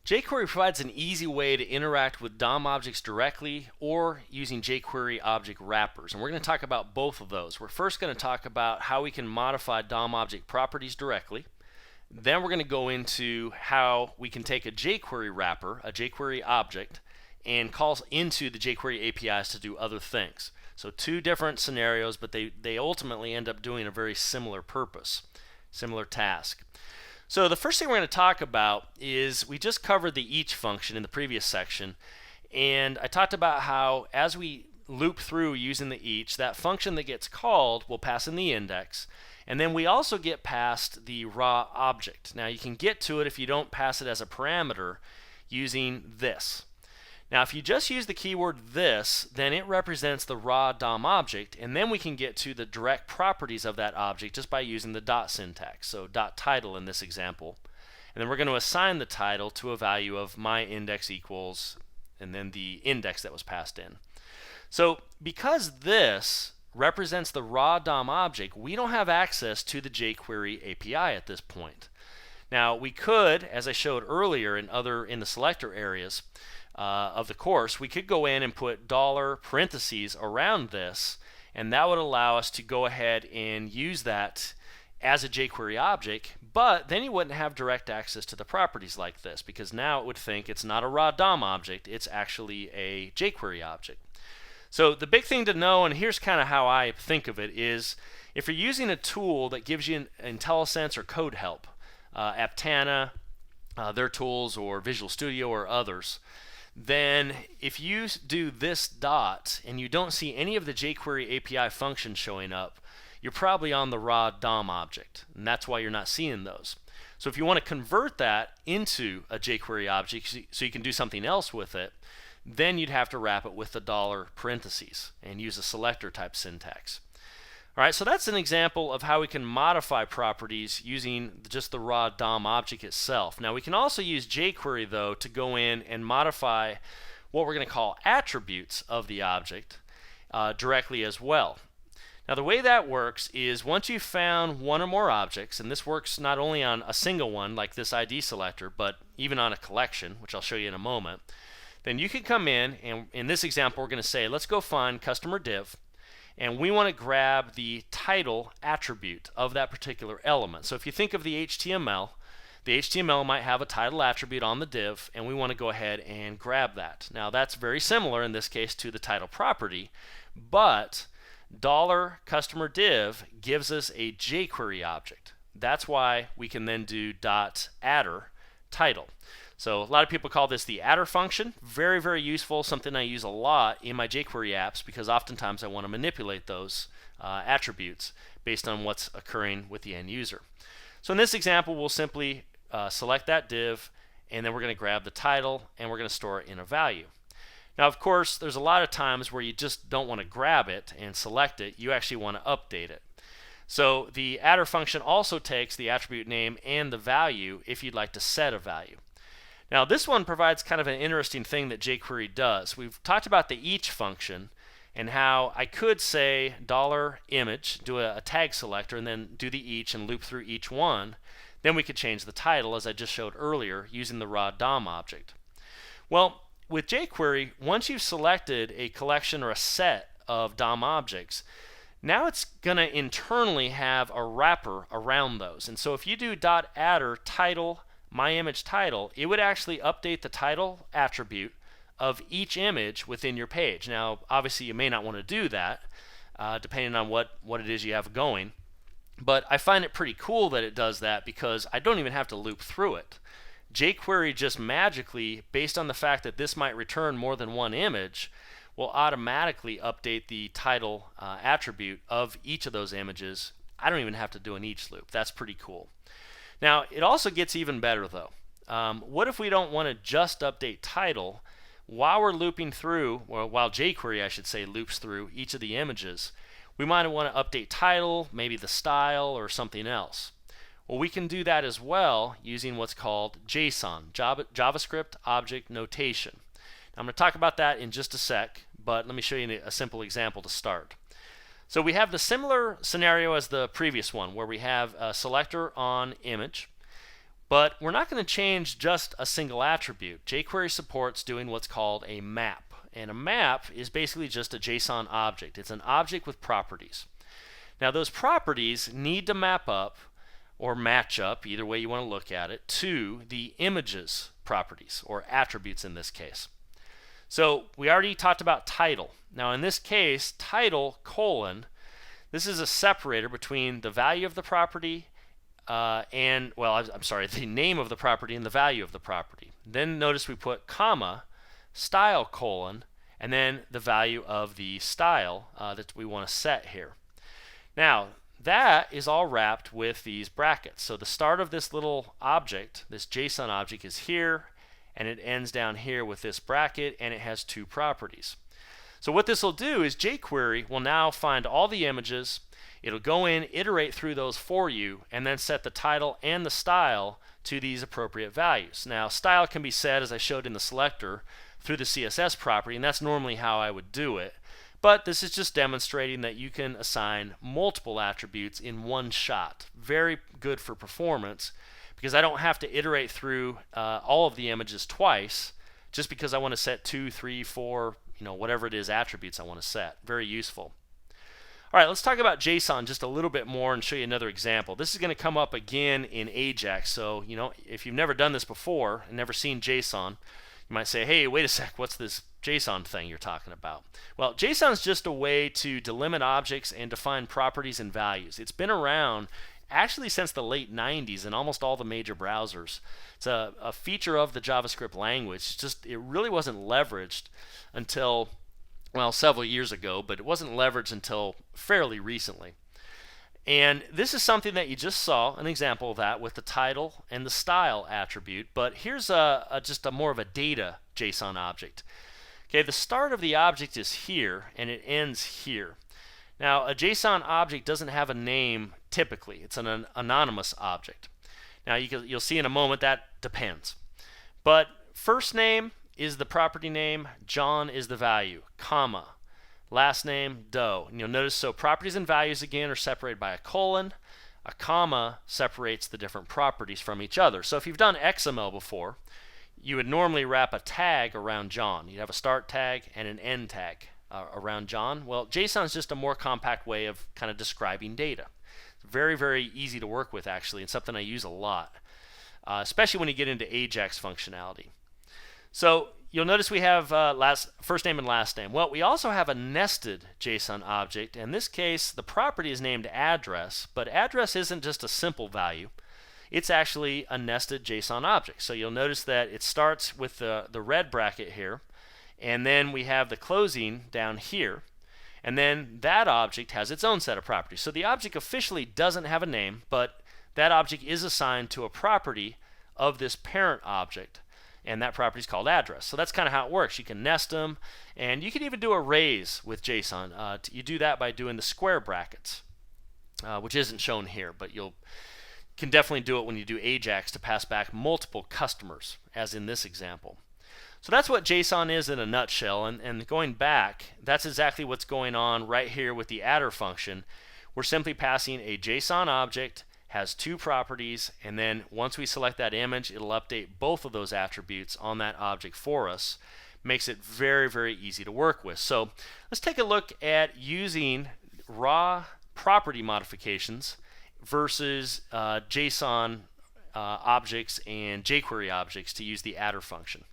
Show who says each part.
Speaker 1: jQuery provides an easy way to interact with DOM objects directly or using jQuery object wrappers. And we're going to talk about both of those. We're first going to talk about how we can modify DOM object properties directly. Then we're going to go into how we can take a jQuery wrapper, a jQuery object, and call into the jQuery APIs to do other things. So two different scenarios, but they ultimately end up doing a very similar purpose, similar task. So the first thing we're going to talk about is we just covered the each function in the previous section, and I talked about how as we loop through using the each, that function that gets called will pass in the index, and then we also get past the raw object. Now you can get to it if you don't pass it as a parameter using this. Now if you just use the keyword this, then it represents the raw DOM object, and then we can get to the direct properties of that object just by using the dot syntax. So dot title in this example. And then we're going to assign the title to a value of my index equals, and then the index that was passed in. So because this represents the raw DOM object, we don't have access to the jQuery API at this point. Now we could, as I showed earlier in the selector areas, of the course, we could go in and put dollar parentheses around this, and that would allow us to go ahead and use that as a jQuery object, but then you wouldn't have direct access to the properties like this, because now it would think it's not a raw DOM object, it's actually a jQuery object. So the big thing to know, and here's kind of how I think of it, is if you're using a tool that gives you an IntelliSense or code help, Aptana, their tools, or Visual Studio or others, then if you do this dot and you don't see any of the jQuery API functions showing up, you're probably on the raw DOM object, and that's why you're not seeing those. So if you want to convert that into a jQuery object so you can do something else with it, then you'd have to wrap it with the dollar parentheses and use a selector type syntax. Alright, so that's an example of how we can modify properties using just the raw DOM object itself. Now we can also use jQuery though to go in and modify what we're going to call attributes of the object directly as well. Now the way that works is once you've found one or more objects, and this works not only on a single one like this ID selector, but even on a collection, which I'll show you in a moment, then you can come in, and in this example we're going to say let's go find customer div, and we want to grab the title attribute of that particular element. So if you think of the HTML might have a title attribute on the div, and we want to go ahead and grab that. Now that's very similar in this case to the title property, but $customer div gives us a jQuery object. That's why we can then do .attr title. So a lot of people call this the attr function. Very, very useful, something I use a lot in my jQuery apps because oftentimes I want to manipulate those attributes based on what's occurring with the end user. So in this example, we'll simply select that div, and then we're going to grab the title, and we're going to store it in a value. Now, of course, there's a lot of times where you just don't want to grab it and select it. You actually want to update it. So the attr function also takes the attribute name and the value if you'd like to set a value. Now this one provides kind of an interesting thing that jQuery does. We've talked about the each function and how I could say $image, do a tag selector, and then do the each and loop through each one. Then we could change the title as I just showed earlier using the raw DOM object. Well, with jQuery, once you've selected a collection or a set of DOM objects, now it's going to internally have a wrapper around those. And so if you do .attr title myImageTitle, it would actually update the title attribute of each image within your page. Now obviously you may not want to do that depending on what it is you have going, but I find it pretty cool that it does that because I don't even have to loop through it. jQuery just magically, based on the fact that this might return more than one image, will automatically update the title attribute of each of those images. I don't even have to do an each loop. That's pretty cool. Now it also gets even better though. What if we don't want to just update title while we're looping through, or while jQuery I should say loops through each of the images? We might want to update title, maybe the style or something else. Well, we can do that as well using what's called JSON, JavaScript Object Notation. Now, I'm going to talk about that in just a sec, but let me show you a simple example to start. So we have the similar scenario as the previous one where we have a selector on image. But we're not going to change just a single attribute. jQuery supports doing what's called a map. And a map is basically just a JSON object. It's an object with properties. Now those properties need to map up or match up, either way you want to look at it, to the image's properties, or attributes in this case. So we already talked about title. Now in this case, title colon, this is a separator between the value of the property the name of the property and the value of the property. Then notice we put comma, style colon, and then the value of the style that we want to set here. Now that is all wrapped with these brackets. So the start of this little object, this JSON object, is here, and it ends down here with this bracket, and it has two properties. So what this will do is jQuery will now find all the images. It'll go in, iterate through those for you, and then set the title and the style to these appropriate values. Now style can be set, as I showed in the selector, through the CSS property, and that's normally how I would do it. But this is just demonstrating that you can assign multiple attributes in one shot. Very good for performance, because I don't have to iterate through all of the images twice just because I want to set 2, 3, 4, whatever it is attributes I want to set. Very useful. All right, let's talk about JSON just a little bit more and show you another example. This is going to come up again in Ajax. So, if you've never done this before and never seen JSON, you might say, hey, wait a sec, what's this JSON thing you're talking about? Well, JSON is just a way to delimit objects and define properties and values. It's been around actually since the late 90s in almost all the major browsers. It's a feature of the JavaScript language. It really wasn't leveraged until, well, several years ago, but it wasn't leveraged until fairly recently. And this is something that you just saw, an example of that with the title and the style attribute, but here's just a more of a data JSON object. Okay, the start of the object is here and it ends here. Now a JSON object doesn't have a name typically. It's an anonymous object. Now you'll see in a moment that depends. But first name is the property name, John is the value, comma, last name, Doe. And you'll notice, so properties and values again are separated by a colon. A comma separates the different properties from each other. So if you've done XML before, you would normally wrap a tag around John. You'd have a start tag and an end tag around John. Well, JSON is just a more compact way of kind of describing data. It's very, very easy to work with, actually, and something I use a lot, especially when you get into Ajax functionality. So you'll notice we have first name and last name. Well, we also have a nested JSON object. In this case, the property is named address, but address isn't just a simple value. It's actually a nested JSON object. So you'll notice that it starts with the red bracket here, and then we have the closing down here, and then that object has its own set of properties. So the object officially doesn't have a name, but that object is assigned to a property of this parent object, and that property is called address. So that's kind of how it works. You can nest them, and you can even do arrays with JSON. You do that by doing the square brackets, which isn't shown here, but you can definitely do it when you do Ajax to pass back multiple customers, as in this example. So that's what JSON is in a nutshell, and going back, that's exactly what's going on right here with the adder function. We're simply passing a JSON object, has two properties, and then once we select that image, it'll update both of those attributes on that object for us. Makes it very, very easy to work with. So let's take a look at using raw property modifications versus JSON objects and jQuery objects to use the adder function.